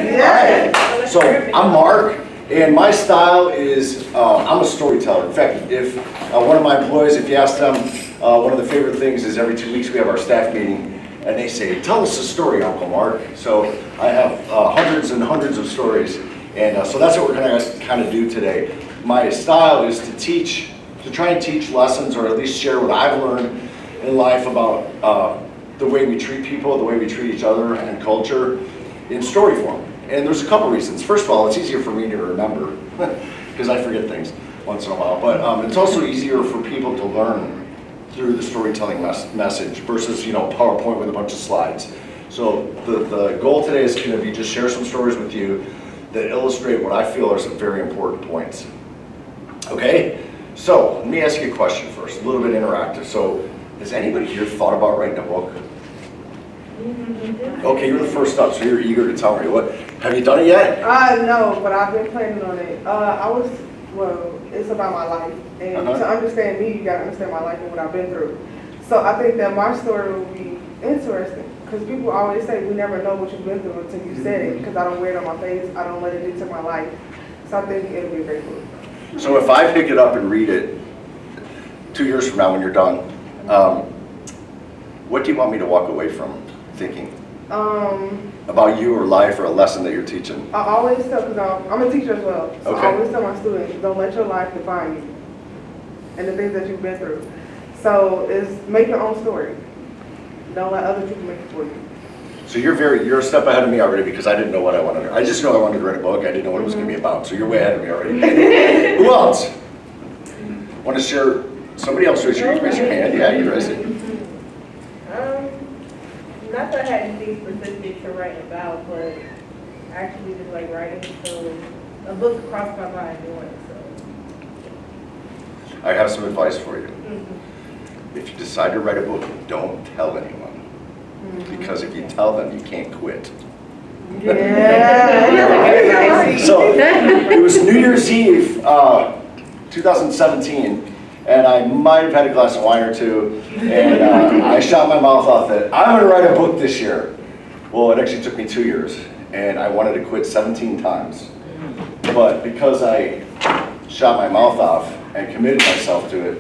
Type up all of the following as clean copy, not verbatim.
Alright, so I'm Mark, and my style is, I'm a storyteller. In fact, if one of my employees, if you ask them, one of the favorite things is every 2 weeks we have our staff meeting, and they say, tell us a story, Uncle Mark. So I have hundreds and hundreds of stories, and so that's what we're gonna kind of do today. My style is to try and teach lessons, or at least share what I've learned in life about the way we treat people, the way we treat each other and culture in story form. And there's a couple reasons. First of all, it's easier for me to remember because I forget things once in a while, but it's also easier for people to learn through the storytelling message versus, PowerPoint with a bunch of slides. So the goal today is going to be just share some stories with you that illustrate what I feel are some very important points. Okay? So let me ask you a question first, a little bit interactive. So has anybody here thought about writing a book? Okay, you're the first up, so you're eager to tell me. What, have you done it yet? No, but I've been planning on it. It's about my life. And to understand me, you gotta understand my life and what I've been through. So I think that my story will be interesting. Because people always say, we never know what you've been through until you said it. Because I don't wear it on my face, I don't let it into my life. So I think it'll be a great book. So if I pick it up and read it 2 years from now when you're done, what do you want me to walk away from thinking? About you or life or a lesson that you're teaching? I always tell, because I'm a teacher as well, so okay. I always tell my students, don't let your life define you and the things that you've been through. So make your own story. Don't let other people make it for you. So you're a step ahead of me already because I didn't know what I wanted to. I just know I wanted to write a book. I didn't know what it was going to be about. So you're way ahead of me already. Who else? Want to share? Somebody else raise your hand. Yeah, you raise it. Not that I had anything specific to write about, but I actually just like writing, so a book crossed my mind doing so. I have some advice for you. If you decide to write a book, don't tell anyone. Because if you tell them, you can't quit. Yeah. So it was New Year's Eve, 2017. And I might have had a glass of wine or two, and I shot my mouth off that I'm going to write a book this year. Well, it actually took me 2 years, and I wanted to quit 17 times. But because I shot my mouth off and committed myself to it,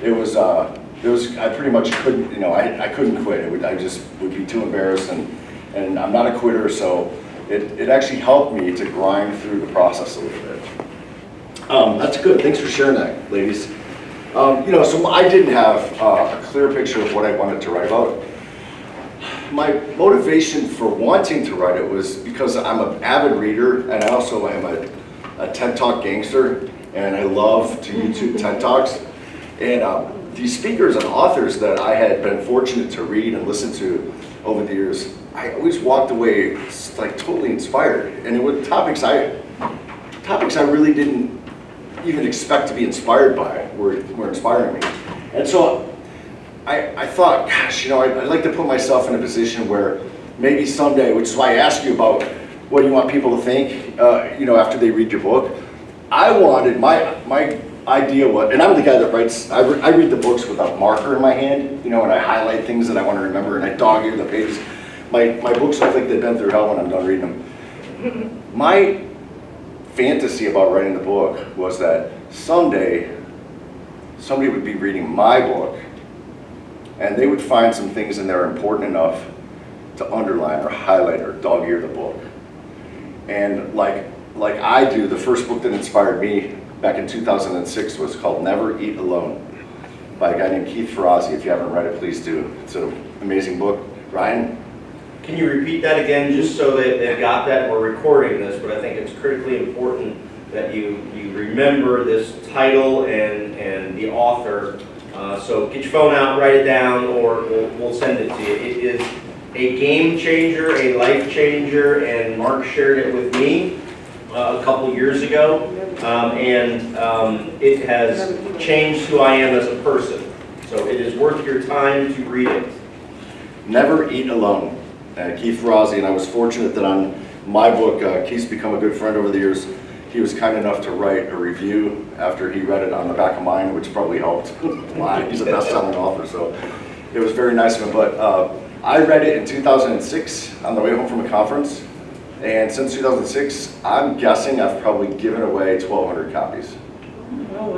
I pretty much couldn't, I couldn't quit. I just would be too embarrassed, and I'm not a quitter, so it actually helped me to grind through the process a little bit. That's good. Thanks for sharing that, ladies. So I didn't have a clear picture of what I wanted to write about. My motivation for wanting to write it was because I'm an avid reader, and I also am a TED Talk gangster, and I love to YouTube TED Talks. And these speakers and authors that I had been fortunate to read and listen to over the years, I always walked away like totally inspired. And it was topics I really didn't even expect to be inspired by were inspiring me. And so I thought, gosh, I'd like to put myself in a position where maybe someday, which is why I asked you about what you want people to think, after they read your book. I wanted, my idea was, and I'm the guy that writes, I read the books with a marker in my hand, and I highlight things that I want to remember, and I dog-ear the pages. My books look like they've been through hell when I'm done reading them. My fantasy about writing the book was that someday somebody would be reading my book and they would find some things in there important enough to underline or highlight or dog-ear the book. And like I do, the first book that inspired me back in 2006 was called Never Eat Alone by a guy named Keith Ferrazzi. If you haven't read it, please do. It's an amazing book. Ryan? Can you repeat that again, just so that they've got that? We're recording this, but I think it's critically important that you remember this title and the author. So get your phone out, write it down, or we'll send it to you. It is a game changer, a life changer, and Mark shared it with me a couple years ago, and it has changed who I am as a person. So it is worth your time to read it. Never Eat Alone. Keith Ferrazzi, and I was fortunate that on my book, Keith's become a good friend over the years. He was kind enough to write a review after he read it on the back of mine, which probably helped a lot. He's a best-selling author, so it was very nice of him. But I read it in 2006 on the way home from a conference, And since 2006, I'm guessing I've probably given away 1,200 copies. Oh,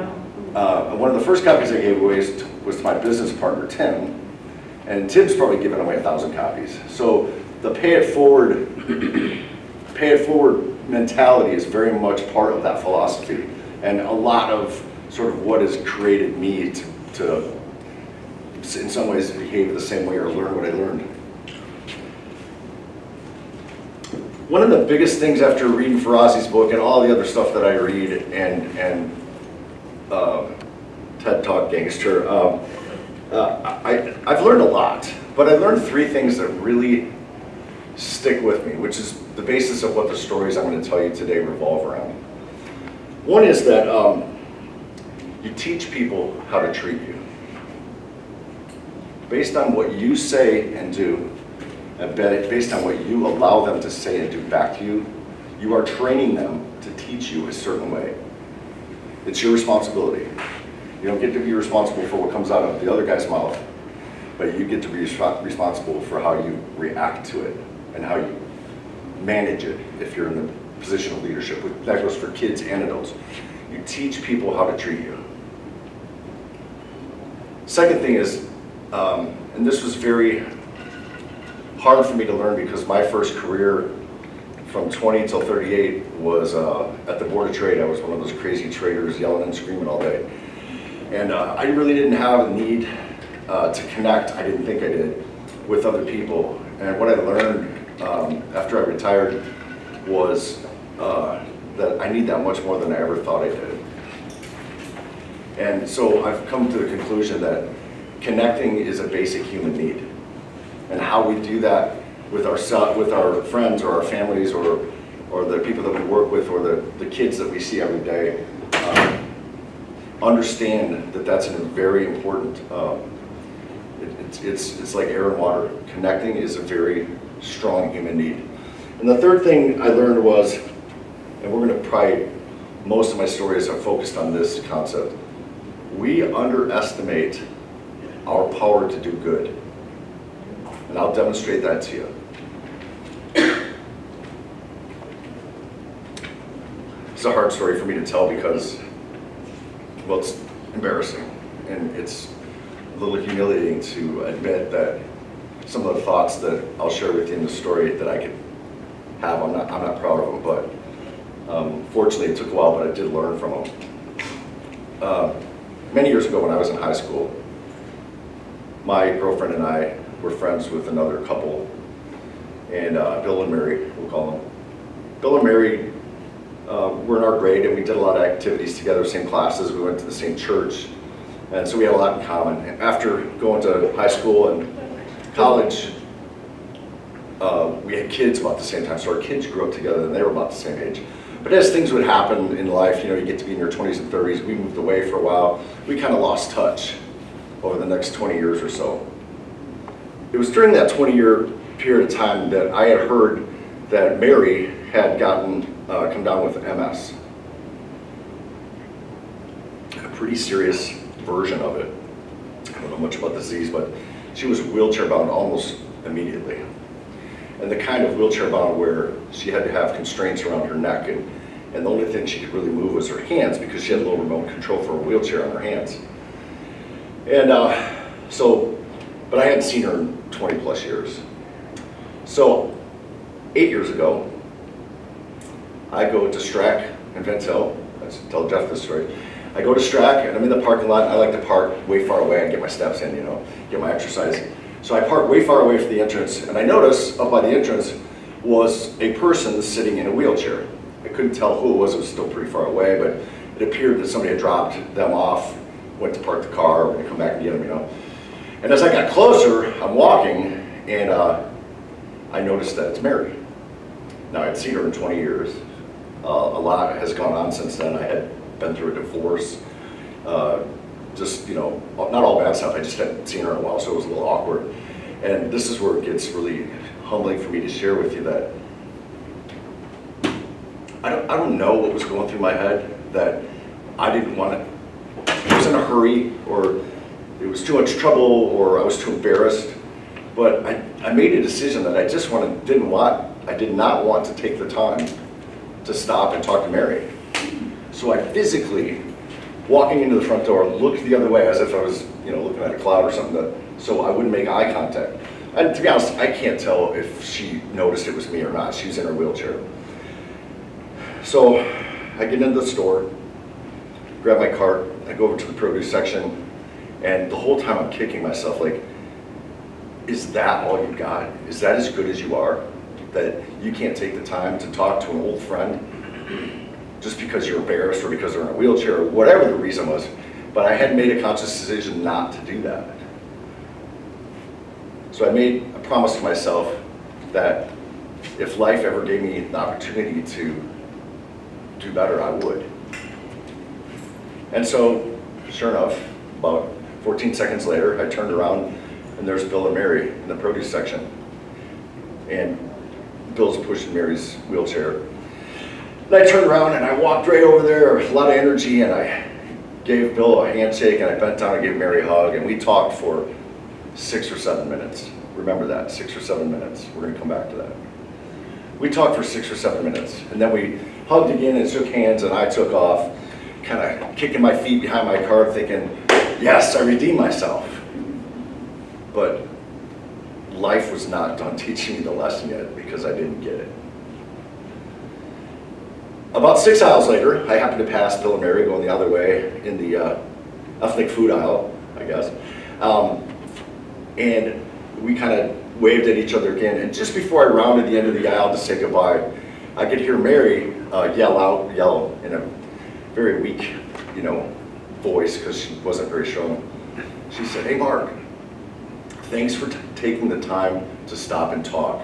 wow. One of the first copies I gave away was to my business partner, Tim. And Tim's probably given away 1,000 copies. So the pay it forward mentality is very much part of that philosophy. And a lot of sort of what has created me to in some ways behave the same way or learn what I learned. One of the biggest things after reading Ferrazzi's book and all the other stuff that I read and TED Talk Gangster, I've learned a lot, but I learned three things that really stick with me, which is the basis of what the stories I'm going to tell you today revolve around. One is that you teach people how to treat you. Based on what you say and do, and based on what you allow them to say and do back to you, you are training them to teach you a certain way. It's your responsibility. You don't get to be responsible for what comes out of the other guy's mouth, but you get to be responsible for how you react to it and how you manage it if you're in the position of leadership. That goes for kids and adults. You teach people how to treat you. Second thing is, and this was very hard for me to learn because my first career from 20 till 38 was at the Board of Trade. I was one of those crazy traders yelling and screaming all day. And I really didn't have a need to connect, I didn't think I did, with other people. And what I learned after I retired was that I need that much more than I ever thought I did. And so I've come to the conclusion that connecting is a basic human need. And how we do that with our friends or our families or the people that we work with or the kids that we see every day, understand that that's a very important, it's like air and water. Connecting is a very strong human need. And the third thing I learned was, and we're going to probably, most of my stories are focused on this concept, we underestimate our power to do good. And I'll demonstrate that to you. It's a hard story for me to tell because, well, it's embarrassing. And it's a little humiliating to admit that some of the thoughts that I'll share with you in the story that I could have, I'm not proud of them, but fortunately it took a while, but I did learn from them. Many years ago when I was in high school, my girlfriend and I were friends with another couple, and Bill and Mary, we'll call them. Bill and Mary were in our grade, and we did a lot of activities together, same classes, we went to the same church, and so we had a lot in common. And after going to high school and college, we had kids about the same time, so our kids grew up together, and they were about the same age. But as things would happen in life, you know, you get to be in your 20s and 30s, we moved away for a while, we kind of lost touch over the next 20 years or so. It was during that 20-year period of time that I had heard that Mary had come down with MS. A pretty serious version of it. I don't know much about the disease, but she was wheelchair bound almost immediately. And the kind of wheelchair bound where she had to have constraints around her neck, and the only thing she could really move was her hands because she had a little remote control for a wheelchair on her hands. And but I hadn't seen her in 20 plus years. So 8 years ago, I go to Strack in Vent Hill. Let's tell Jeff this story. I go to Strack and I'm in the parking lot. And I like to park way far away and get my steps in, you know, get my exercise. So I park way far away from the entrance, and I notice up by the entrance was a person sitting in a wheelchair. I couldn't tell who it was still pretty far away, but it appeared that somebody had dropped them off, went to park the car, and come back and get them, you know. And as I got closer, I'm walking, and I noticed that it's Mary. Now, I'd seen her in 20 years. A lot has gone on since then. I had been through a divorce. Just, you know, not all bad stuff. I just hadn't seen her in a while, so it was a little awkward. And this is where it gets really humbling for me to share with you that I don't know what was going through my head, that I didn't want to, I was in a hurry, or it was too much trouble, or I was too embarrassed. But I made a decision that I just didn't want I did not want to take the time to stop and talk to Mary. So I physically, walking into the front door, looked the other way as if I was, looking at a cloud or something, so I wouldn't make eye contact. And to be honest, I can't tell if she noticed it was me or not. She was in her wheelchair. So I get into the store, grab my cart, I go over to the produce section, and the whole time I'm kicking myself, like, is that all you got? Is that as good as you are? That you can't take the time to talk to an old friend just because you're embarrassed or because they're in a wheelchair or whatever the reason was. But I had made a conscious decision not to do that. So I made a promise to myself that if life ever gave me the opportunity to do better, I would. And so, sure enough, about 14 seconds later, I turned around and there's Bill and Mary in the produce section. And Bill's pushing Mary's wheelchair. And I turned around and I walked right over there, a lot of energy, and I gave Bill a handshake and I bent down and gave Mary a hug, and we talked for 6 or 7 minutes. Remember that, 6 or 7 minutes. We're gonna come back to that. We talked for 6 or 7 minutes, and then we hugged again and shook hands, and I took off, kind of kicking my feet behind my car, thinking, yes, I redeemed myself. But life was not done teaching me the lesson yet because I didn't get it. About 6 aisles later, I happened to pass Bill and Mary going the other way in the ethnic food aisle, I guess. And we kind of waved at each other again. And just before I rounded the end of the aisle to say goodbye, I could hear Mary yell in a very weak, voice because she wasn't very strong. She said, "Hey, Mark, thanks for taking the time to stop and talk.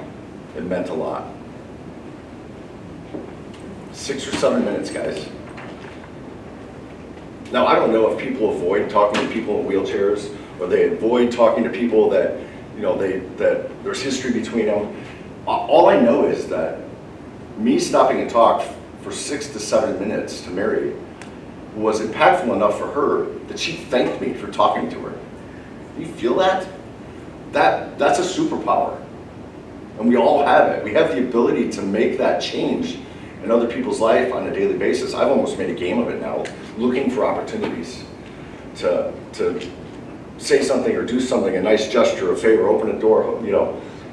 It meant a lot." 6 or 7 minutes, guys. Now, I don't know if people avoid talking to people in wheelchairs or they avoid talking to people that, that there's history between them. All I know is that me stopping and talk for 6 to 7 minutes to Mary was impactful enough for her that she thanked me for talking to her. Do you feel that? That's a superpower. And we all have it. We have the ability to make that change in other people's life on a daily basis. I've almost made a game of it now, looking for opportunities to say something or do something, a nice gesture, a favor, open a door,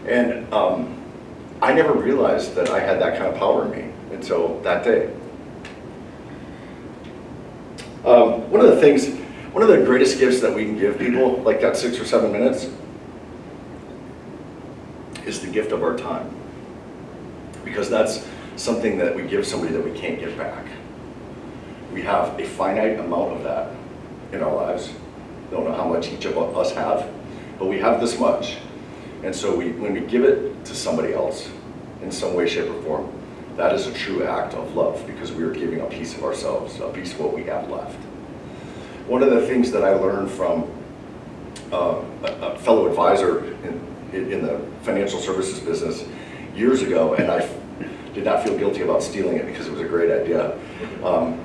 And I never realized that I had that kind of power in me until that day. One of the greatest gifts that we can give people, like that 6 or 7 minutes, is the gift of our time. Because that's something that we give somebody that we can't get back. We have a finite amount of that in our lives. Don't know how much each of us have, but we have this much. And so when we give it to somebody else in some way, shape, or form, that is a true act of love because we are giving a piece of ourselves, a piece of what we have left. One of the things that I learned from a fellow advisor in the financial services business years ago, and I did not feel guilty about stealing it because it was a great idea,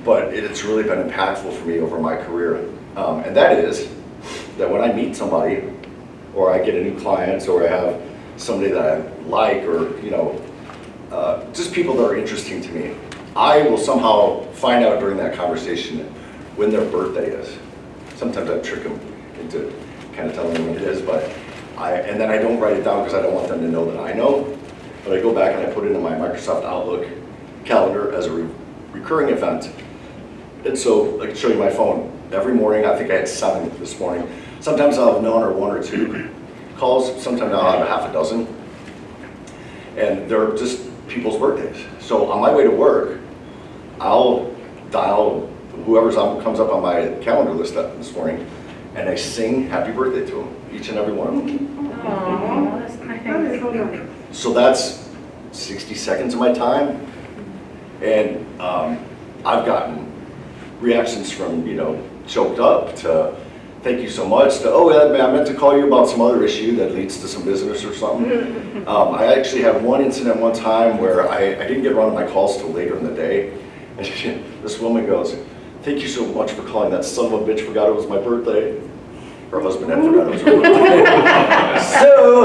but it's really been impactful for me over my career. And that is that when I meet somebody, or I get a new client, or I have somebody that I like, or just people that are interesting to me, I will somehow find out during that conversation when their birthday is. Sometimes I trick them into kind of telling them when it is, and then I don't write it down because I don't want them to know that I know. But I go back and I put it in my Microsoft Outlook calendar as a recurring event. And so I can show you my phone. Every morning, I think I had 7 this morning. Sometimes I'll have none or 1 or 2 calls. Sometimes I'll have a half a dozen. And they're just people's birthdays. So on my way to work, I'll dial whoever comes up on my calendar list this morning, and I sing happy birthday to them, each and every one of them. Aww, that's nice. So that's 60 seconds of my time, and I've gotten reactions from, choked up to thank you so much to, oh, yeah, man, I meant to call you about some other issue that leads to some business or something. I actually had one incident one time where I didn't get around to my calls till later in the day, and this woman goes, thank you so much for calling. That son of a bitch forgot it was my birthday. Her husband had forgot it was her birthday. So,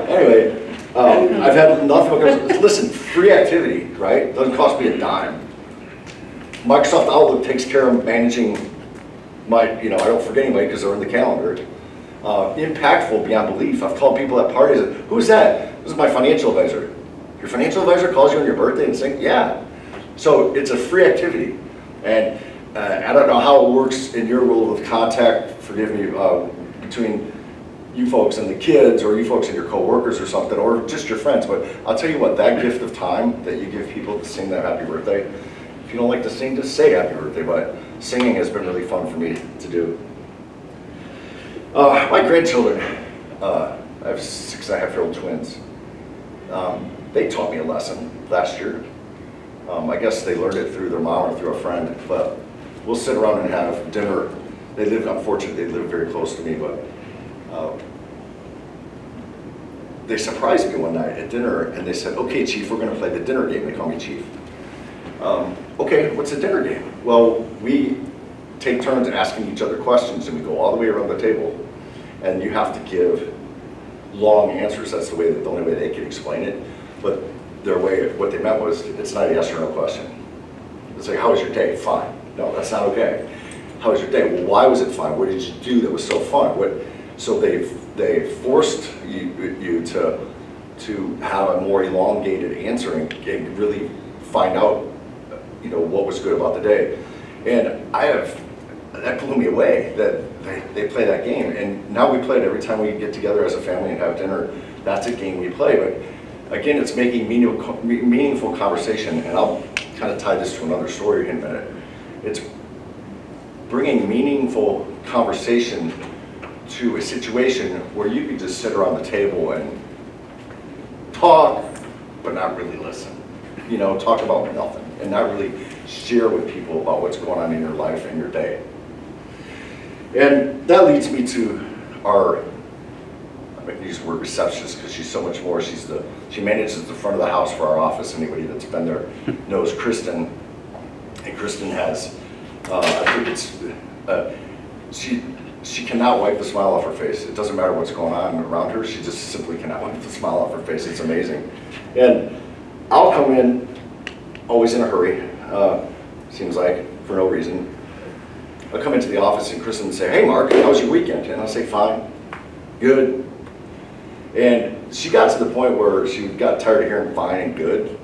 Anyway, I've had nothing but, listen, free activity, right? Doesn't cost me a dime. Microsoft Outlook takes care of managing my, I don't forget anybody because they're in the calendar. Impactful beyond belief. I've called people at parties, who's that? This is my financial advisor. Your financial advisor calls you on your birthday and says, yeah. So it's a free activity. And I don't know how it works in your world with contact, forgive me, between you folks and the kids, or you folks and your coworkers or something, or just your friends. But I'll tell you what, that gift of time that you give people to sing their happy birthday, if you don't like to sing, just say happy birthday, but singing has been really fun for me to do. My grandchildren, I have 6.5-year-old twins. They taught me a lesson last year. I guess they learned it through their mom or through a friend, but we'll sit around and have dinner. Unfortunately, they live very close to me, but they surprised me one night at dinner and they said, okay, Chief, we're gonna play the dinner game. They call me Chief. Okay, what's a dinner game? Well, we take turns asking each other questions and we go all the way around the table and you have to give long answers. That's the only way they can explain it. But what they meant was, it's not a yes or no question. It's like, how was your day? Fine. No, that's not okay. How was your day? Well, why was it fine? What did you do that was so fun? So they forced you to have a more elongated answer and really find out, what was good about the day. And that blew me away that they play that game. And now we play it every time we get together as a family and have dinner. That's a game we play. But again, it's making meaningful conversation. And I'll kind of tie this to another story in a minute. It's bringing meaningful conversation to a situation where you can just sit around the table and talk, but not really listen. Talk about nothing and not really share with people about what's going on in your life and your day. And that leads me to I'm going to use the word receptionist because she's so much more. She manages the front of the house for our office. Anybody that's been there knows Kristen. And Kristen has, I think she cannot wipe the smile off her face. It doesn't matter what's going on around her. She just simply cannot wipe the smile off her face. It's amazing. And I'll come in always in a hurry, seems like, for no reason. I'll come into the office and Kristen will say, hey Mark, how was your weekend? And I'll say, fine, good. And she got to the point where she got tired of hearing fine and good,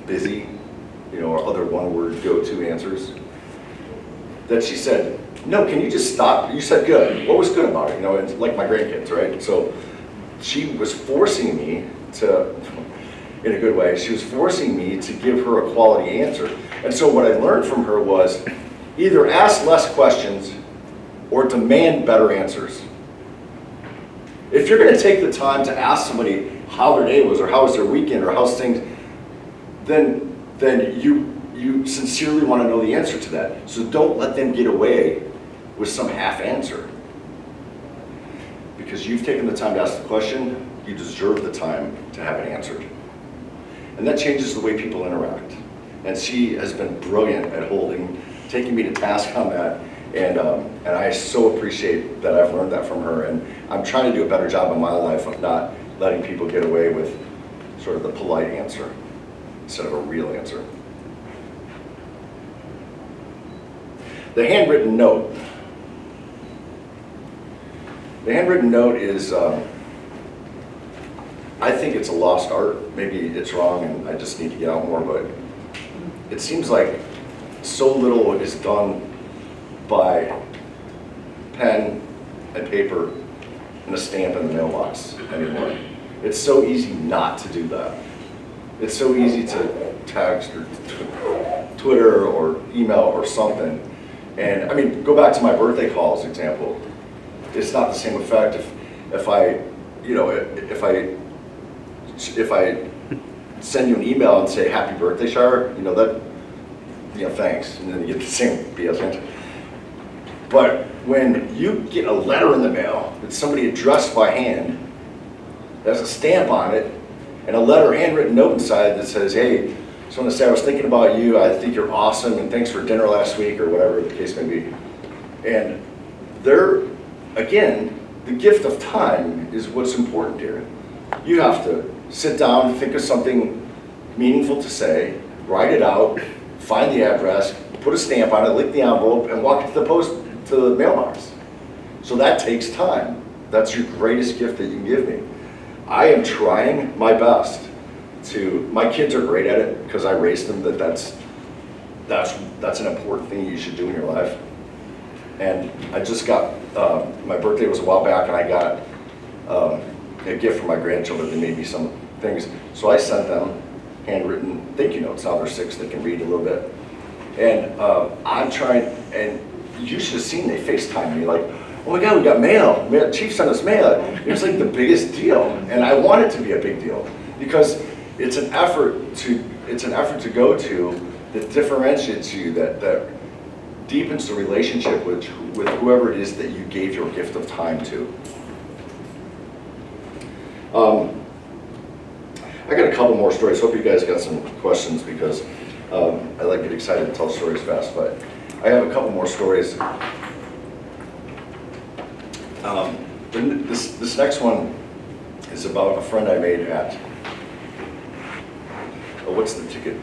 busy, or other one-word go-to answers, that she said, no, can you just stop? You said good. What was good about it? It's like my grandkids, right? So she was forcing me to, in a good way, she was forcing me to give her a quality answer. And so what I learned from her was either ask less questions or demand better answers. If you're going to take the time to ask somebody how their day was or how was their weekend or how's things, then you sincerely want to know the answer to that. So don't let them get away with some half answer. Because you've taken the time to ask the question, you deserve the time to have it answered. And that changes the way people interact. And she has been brilliant at taking me to task on that. And I so appreciate that I've learned that from her. And I'm trying to do a better job in my life of not letting people get away with sort of the polite answer instead of a real answer. The handwritten note. The handwritten note is, I think it's a lost art. Maybe it's wrong and I just need to get out more, but it seems like so little is done by pen and paper and a stamp in the mailbox anymore. It's so easy not to do that. It's so easy to text or Twitter or email or something. And I mean, go back to my birthday calls example. It's not the same effect if I send you an email and say happy birthday, Shar, thanks, and then you get the same BS answer. But when you get a letter in the mail that's somebody addressed by hand, there's a stamp on it, and a letter, handwritten note inside that says, hey, just want to say I was thinking about you, I think you're awesome, and thanks for dinner last week, or whatever the case may be. And again, the gift of time is what's important here. You have to sit down, think of something meaningful to say, write it out, find the address, put a stamp on it, lick the envelope, and walk it to the mailbox. So that takes time. That's your greatest gift that you can give me. I am trying my best my kids are great at it because I raised them that's an important thing you should do in your life. And I just got, my birthday was a while back, and I got a gift for my grandchildren. They made me some things. So I sent them handwritten thank you notes. Now they're 6, they can read a little bit. And I'm trying, and you should have seen, they FaceTime me like, oh my God, we got mail. Chief sent us mail. It was like the biggest deal. And I want it to be a big deal because it's an effort to go to that differentiates you, that deepens the relationship with whoever it is that you gave your gift of time to. I got a couple more stories. Hope you guys got some questions because I like get excited to tell stories fast, but I have a couple more stories. This next one is about a friend I made at, what's the ticket?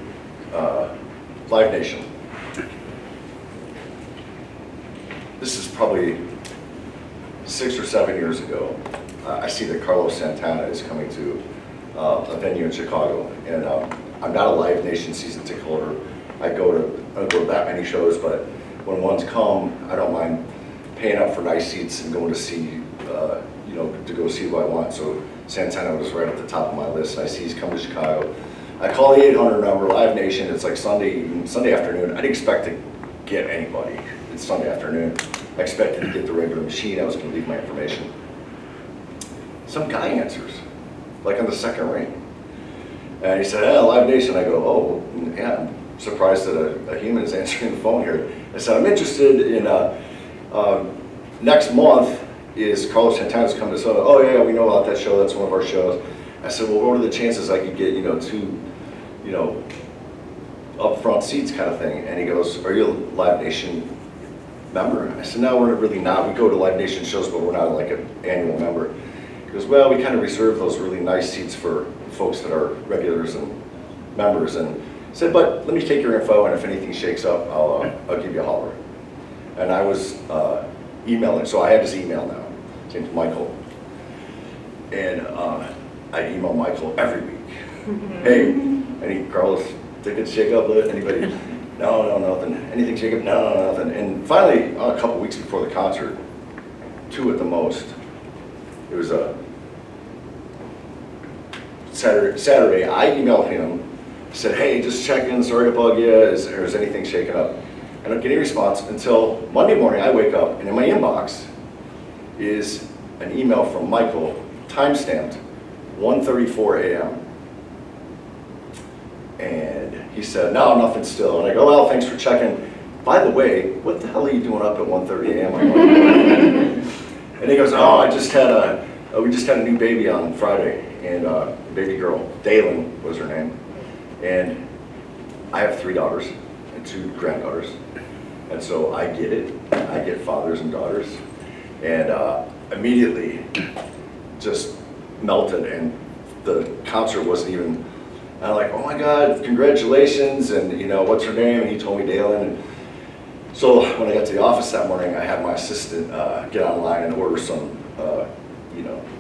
Live Nation. This is probably 6 or 7 years ago. I see that Carlos Santana is coming to a venue in Chicago, and I'm not a Live Nation season ticket holder. I don't go to that many shows, but when ones come, I don't mind paying up for nice seats and going to see, to go see who I want. So Santana was right at the top of my list. I see he's coming to Chicago. I call the 800 number, Live Nation. It's like Sunday afternoon. I didn't expect to get anybody. It's Sunday afternoon. I expected to get the regular machine. I was going to leave my information. Some guy answers, like on the second ring. And he said, hey, Live Nation. I go, oh, yeah, I'm surprised that a human is answering the phone here. I said, I'm interested in, next month is Carlos Santana's coming to Soda. Oh yeah, we know about that show. That's one of our shows. I said, well, what are the chances I could get, 2, upfront seats kind of thing? And he goes, are you a Live Nation member? I said, no, we're really not. We go to Live Nation shows, but we're not like an annual member. He goes, well, we kind of reserve those really nice seats for folks that are regulars and members. And I said, but let me take your info, and if anything shakes up, I'll give you a holler. And I was emailing, so I have his email now. His name's Michael. And I email Michael every week. Hey, any Carlos tickets shake up? Anybody? No, nothing. Anything shake up? No, nothing. And finally, a couple weeks before the concert, 2 at the most, it was a Saturday, I emailed him, said, hey, just checking, sorry to bug you, is anything shaking up? I don't get any response until Monday morning. I wake up, and in my inbox is an email from Michael, timestamped 1:34 a.m. And he said, no, nothing still. And I go, well, thanks for checking. By the way, what the hell are you doing up at 1:30 a.m.? And he goes, oh, we just had a new baby on Friday, and baby girl, Dalen was her name. And I have 3 daughters and 2 granddaughters. And so I get it. I get fathers and daughters. And immediately just melted, and the concert wasn't even, and I'm like, oh my God, congratulations, and what's her name? And he told me Dalen. And so when I got to the office that morning, I had my assistant get online and order some,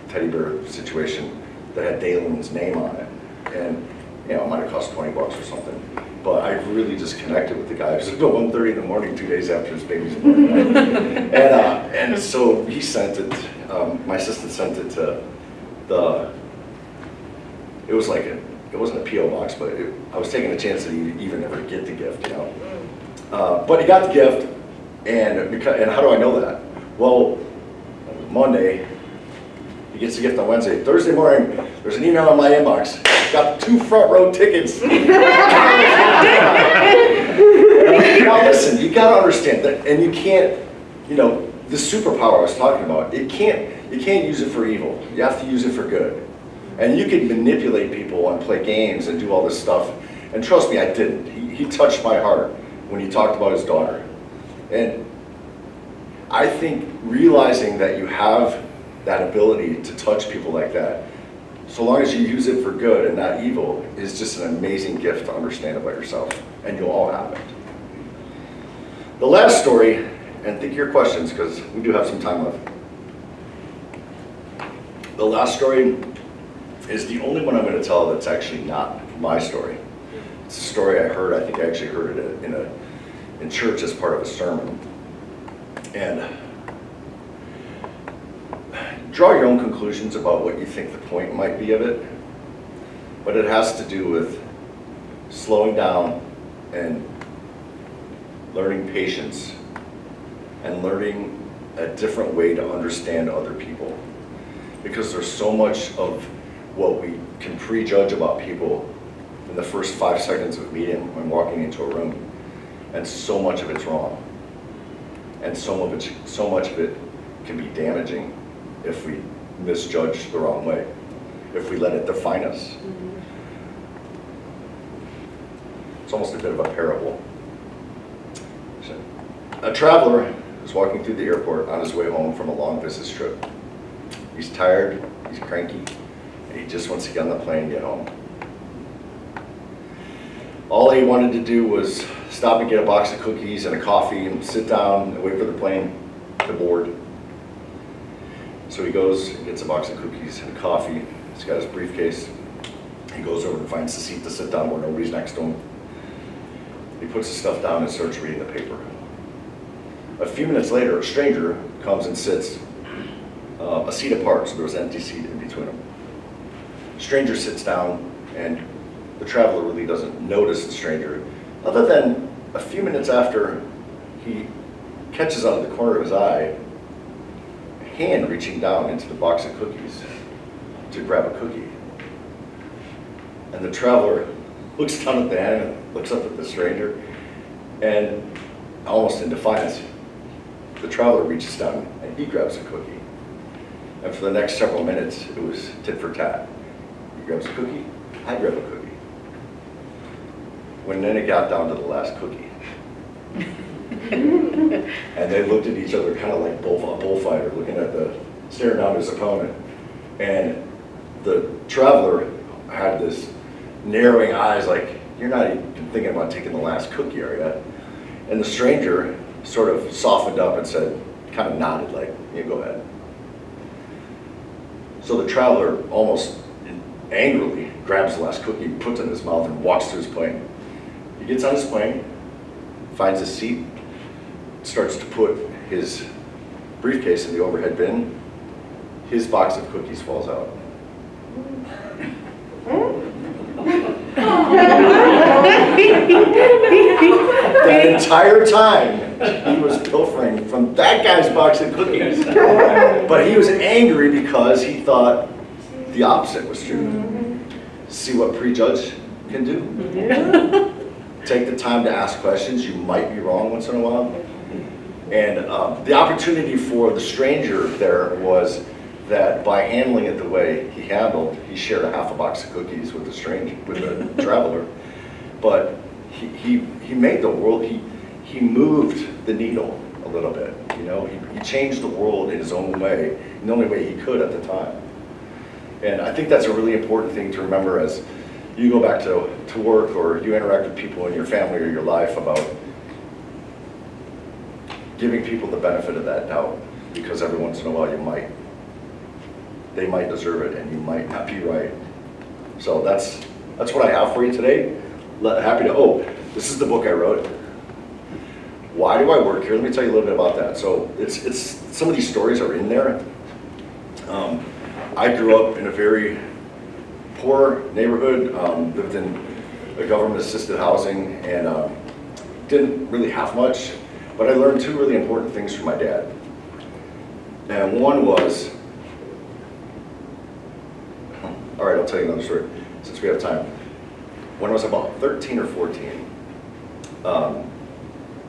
teddy bear situation that had Dalen's name on it. And it might have cost $20 or something. But I really just connected with the guy. It was about 1:30 in the morning, 2 days after his baby's born. And so he sent it, my assistant sent it to it wasn't a P.O. box, but I was taking a chance that he'd even never get the gift, But he got the gift, and how do I know that? Well, Monday, he gets the gift on Wednesday. Thursday morning, there's an email in my inbox. Got 2 front row tickets. Now listen, you gotta understand that, and you can't, the superpower I was talking about, you can't use it for evil. You have to use it for good. And you can manipulate people and play games and do all this stuff. And trust me, I didn't. He touched my heart when he talked about his daughter. And I think realizing that you have that ability to touch people like that so long as you use it for good and not evil, is just an amazing gift to understand about yourself, and you'll all have it. The last story, and think of your questions because we do have some time left. The last story is the only one I'm going to tell that's actually not my story. It's a story I heard. I think I actually heard it in church as part of a sermon. And draw your own conclusions about what you think the point might be of it. But it has to do with slowing down and learning patience and learning a different way to understand other people. Because there's so much of what we can prejudge about people in the first 5 seconds of meeting them when walking into a room, and so much of it's wrong. And so much of it can be damaging if we misjudge the wrong way, if we let it define us. It's almost a bit of a parable. So, a traveler is walking through the airport on his way home from a long business trip. He's tired, he's cranky, and he just wants to get on the plane and get home. All he wanted to do was stop and get a box of cookies and a coffee and sit down and wait for the plane to board. So he goes and gets a box of cookies and a coffee. He's got his briefcase. He goes over and finds the seat to sit down where nobody's next to him. He puts his stuff down and starts reading the paper. A few minutes later, a stranger comes and sits a seat apart, so there was an empty seat in between them. Stranger sits down, and the traveler really doesn't notice the stranger, other than a few minutes after he catches out of the corner of his eye a hand reaching down into the box of cookies to grab a cookie. And the traveler looks down at the hand and looks up at the stranger, and almost in defiance, the traveler reaches down and he grabs a cookie. And for the next several minutes, it was tit for tat. He grabs a cookie, I grab a cookie. When then it got down to the last cookie. And they looked at each other kind of like a bullfighter, staring down at his opponent. And the traveler had this narrowing eyes like, you're not even thinking about taking the last cookie, are you? And the stranger sort of softened up and said, kind of nodded like, yeah, go ahead. So the traveler almost angrily grabs the last cookie, puts it in his mouth, and walks to his plane. He gets on his plane, finds a seat, starts to put his briefcase in the overhead bin. His box of cookies falls out. That entire time, he was pilfering from that guy's box of cookies. But he was angry because he thought the opposite was true. See what prejudge can do? Take the time to ask questions. You might be wrong once in a while. And the opportunity for the stranger there was that by handling it the way he handled, he shared a half a box of cookies with the traveler. But he made the world, he moved the needle a little bit. You know, he changed the world in his own way, in the only way he could at the time. And I think that's a really important thing to remember as you go back to work or you interact with people in your family or your life, about giving people the benefit of that doubt, because every once in a while they might deserve it and you might not be right. So that's what I have for you today. This is the book I wrote. Why do I work here? Let me tell you a little bit about that. So it's some of these stories are in there. I grew up in a very poor neighborhood, lived in a government-assisted housing, and didn't really have much, but I learned two really important things from my dad. And one was, all right, I'll tell you another story, since we have time. When I was about 13 or 14,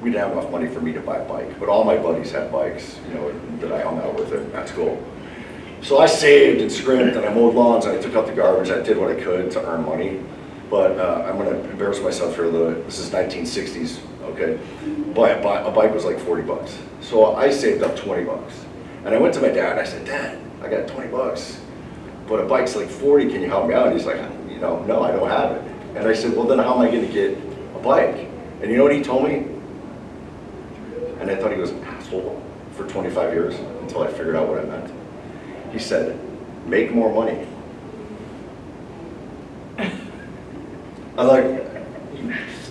we didn't have enough money for me to buy a bike, but all my buddies had bikes, you know, that I hung out with at school. So I saved and scrimped, and I mowed lawns, and I took out the garbage. I did what I could to earn money. But I'm going to embarrass myself here a little bit. This is 1960s, okay? But a bike was like 40 bucks. So I saved up 20 bucks. And I went to my dad, and I said, Dad, I got 20 bucks. but a bike's like 40, can you help me out? And he's like, you know, no, I don't have it. And I said, well, then how am I gonna get a bike? And you know what he told me? And I thought he was an asshole for 25 years until I figured out what I meant. He said, make more money. I'm like,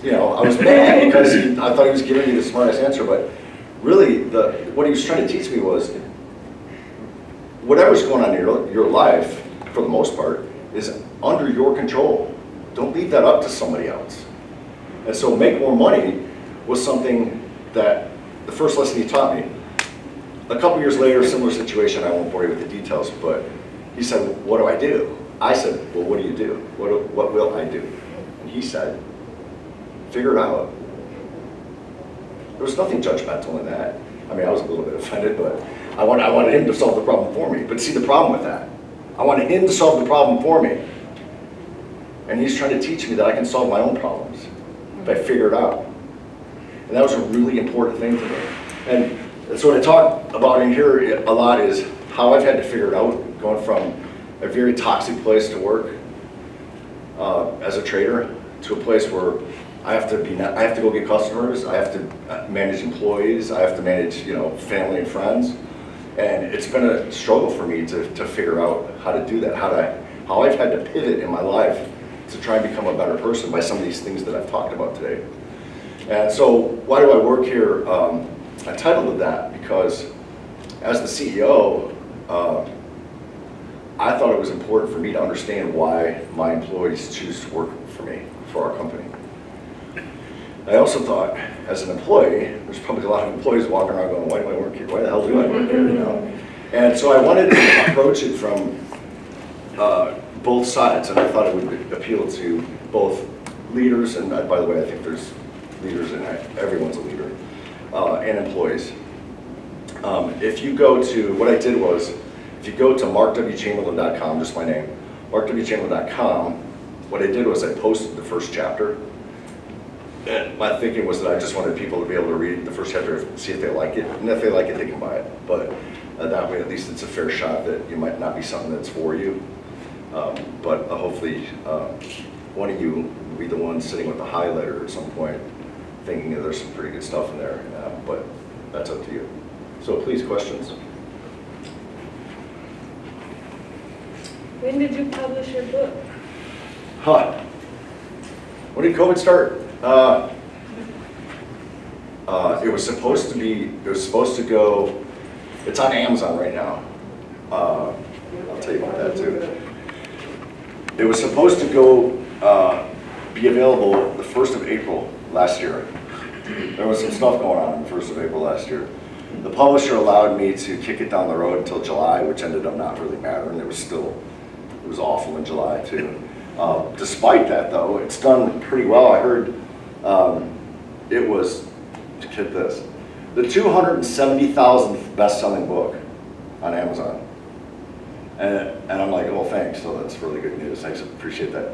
you know, I was mad because I thought he was giving me the smartest answer, but really, what he was trying to teach me was, whatever's going on in your life, for the most part, is under your control. Don't leave that up to somebody else. And so make more money was something that, the first lesson he taught me. A couple years later, similar situation, I won't bore you with the details, but he said, what do I do? I said, well, what do you do? What will I do? And he said, figure it out. There was nothing judgmental in that. I mean, I was a little bit offended, but I wanted him to solve the problem for me. But see the problem with that. I wanted him to solve the problem for me. And he's trying to teach me that I can solve my own problems if I figure it out. And that was a really important thing to me. And so what I talk about in here a lot is how I've had to figure it out, going from a very toxic place to work as a trader to a place where I have to go get customers, I have to manage employees, I have to manage, you know, family and friends. And it's been a struggle for me to figure out how to do that, how I've had to pivot in my life to try and become a better person by some of these things that I've talked about today. And so why do I work here? I titled it that because as the CEO, I thought it was important for me to understand why my employees choose to work for me, for our company. I also thought, as an employee, there's probably a lot of employees walking around going, why do I work here? Why the hell do I work here? You know? And so I wanted to approach it from both sides, and I thought it would appeal to both leaders, and by the way, I think there's leaders in everyone's a leader, and employees. If you go to, what I did was, if you go to markwchamberlain.com, just my name, markwchamberlain.com, what I did was I posted the first chapter. And my thinking was that I just wanted people to be able to read the first chapter, see if they like it, and if they like it, they can buy it. But that way, at least it's a fair shot that it might not be something that's for you. But hopefully, one of you will be the one sitting with the highlighter at some point, thinking that there's some pretty good stuff in there. But that's up to you. So please, questions? When did you publish your book? When did COVID start? It was supposed to go, it's on Amazon right now. I'll tell you about that too. It was supposed to go, be available the 1st of April last year. There was some stuff going on the 1st of April last year. The publisher allowed me to kick it down the road until July, which ended up not really mattering. It was awful in July too. Despite that though, it's done pretty well. I heard it was, get this, the 270,000th best-selling book on Amazon. And I'm like, oh, thanks, so that's really good news. Thanks, appreciate that.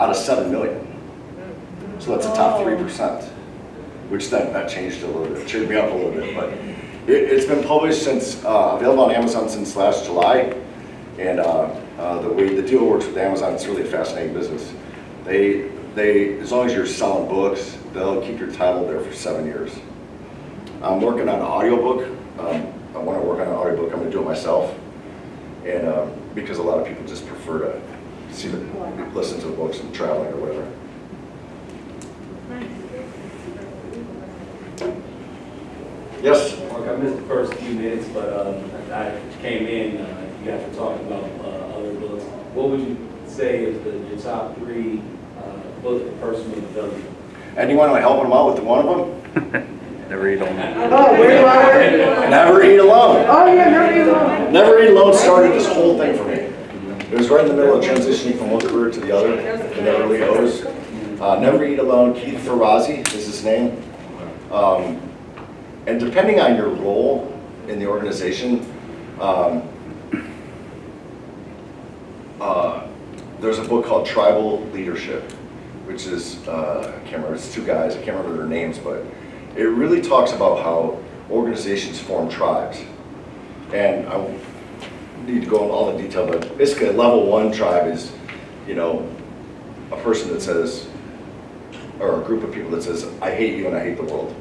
Out of 7 million. So that's the top 3%, which then that changed a little bit, cheered me up a little bit. But it's been published since, available on Amazon since last July. And the way the deal works with Amazon, it's really a fascinating business. They, as long as you're selling books, they'll keep your title there for 7 years. I'm working on an audiobook. I want to work on an audiobook. I'm going to do it myself. And because a lot of people just prefer to listen to the books and traveling or whatever. Yes? Mark, I missed the first few minutes, but I came in, you guys were talking about other books. What would you say is your top 3 books for personal development? And you want to help them out with one of them? Never eat alone. Oh, where do I? Never Eat Alone. Oh, yeah, Never Eat Alone. Never Eat Alone started this whole thing for me. It was right in the middle of transitioning from one career to the other, in the early O's. Never Eat Alone, Keith Ferrazzi is his name. And depending on your role in the organization, there's a book called Tribal Leadership, which is, I can't remember, it's 2 guys, I can't remember their names, but it really talks about how organizations form tribes. And need to go into all the detail, but basically a level 1 tribe is, you know, a person that says, or a group of people that says, I hate you and I hate the world.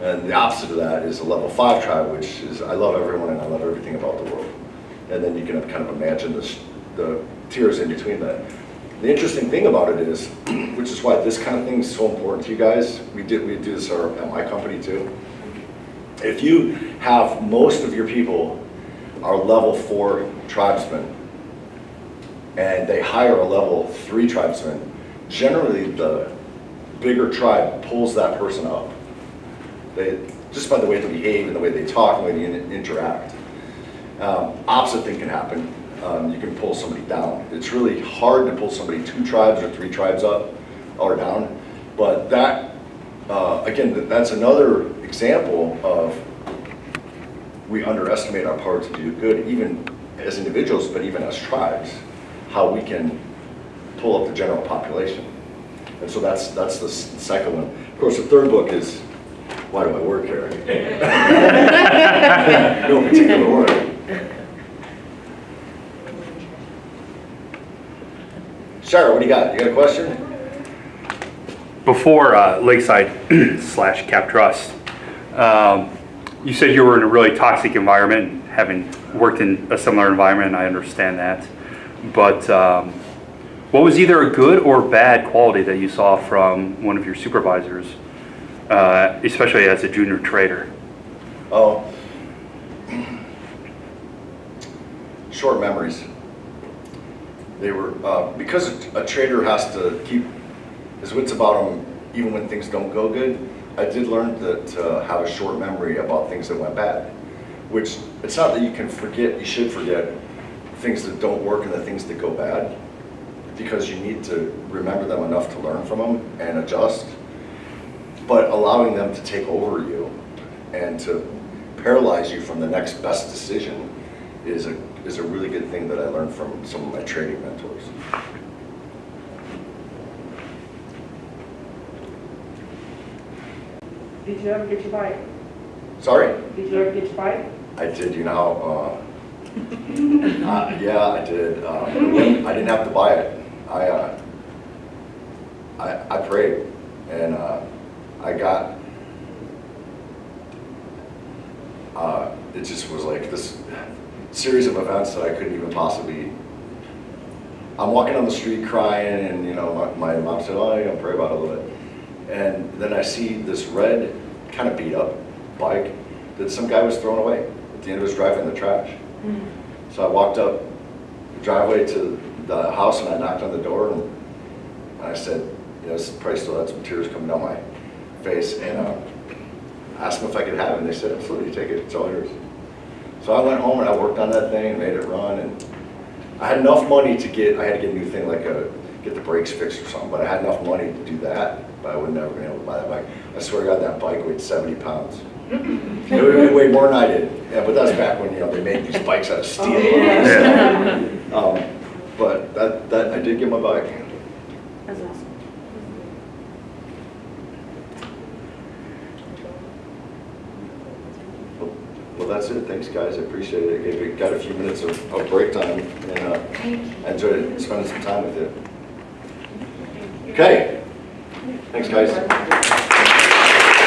And the opposite of that is a level 5 tribe, which is, I love everyone and I love everything about the world. And then you can kind of imagine the tiers in between that. The interesting thing about it is, which is why this kind of thing is so important to you guys, we do this at my company too. If you have most of your people are level 4 tribesmen, and they hire a level 3 tribesman, generally the bigger tribe pulls that person up. Just by the way they behave and the way they talk and the way they interact. Opposite thing can happen. You can pull somebody down. It's really hard to pull somebody 2 tribes or 3 tribes up or down, but that, again, that's another example of we underestimate our power to do good, even as individuals, but even as tribes, how we can pull up the general population. And so that's the second one. Of course, the third book is, why do I work here? No particular order. Sarah, what do you got? You got a question? Before Lakeside / Cap Trust, you said you were in a really toxic environment, having worked in a similar environment, I understand that. But what was either a good or bad quality that you saw from one of your supervisors, especially as a junior trader? Oh, short memories. They were, because a trader has to keep his wits about him even when things don't go good, I did learn that have a short memory about things that went bad, which it's not that you can forget, you should forget things that don't work and the things that go bad, because you need to remember them enough to learn from them and adjust, but allowing them to take over you and to paralyze you from the next best decision is a really good thing that I learned from some of my trading mentors. Did you ever get your bike? Sorry? Did you ever get your bike? I did, you know, yeah, I did. I didn't have to buy it. I prayed, and I got, it just was like this series of events that I couldn't even possibly. I'm walking on the street crying, and you know, my mom said, "Oh, you know, pray about it a little bit." And then I see this red, kind of beat up bike that some guy was throwing away at the end of his driveway in the trash. Mm-hmm. So I walked up the driveway to the house and I knocked on the door and I said, you know, this probably still had some tears coming down my face, and I asked them if I could have it, and they said, absolutely, take it, it's all yours. So I went home and I worked on that thing and made it run, and I had enough money to get, I had to get a new thing, like get the brakes fixed or something, but I had enough money to do that, but I would never been able to buy that bike. I swear to God, that bike weighed 70 pounds. It weighed more than I did, yeah, but that's back when, you know, they made these bikes out of steel. Oh, yeah. But that I did get my bike. That's awesome. Well, that's it. Thanks, guys. I appreciate it. Got a few minutes of break time, and I enjoyed spending some time with you. Okay. Thanks, guys.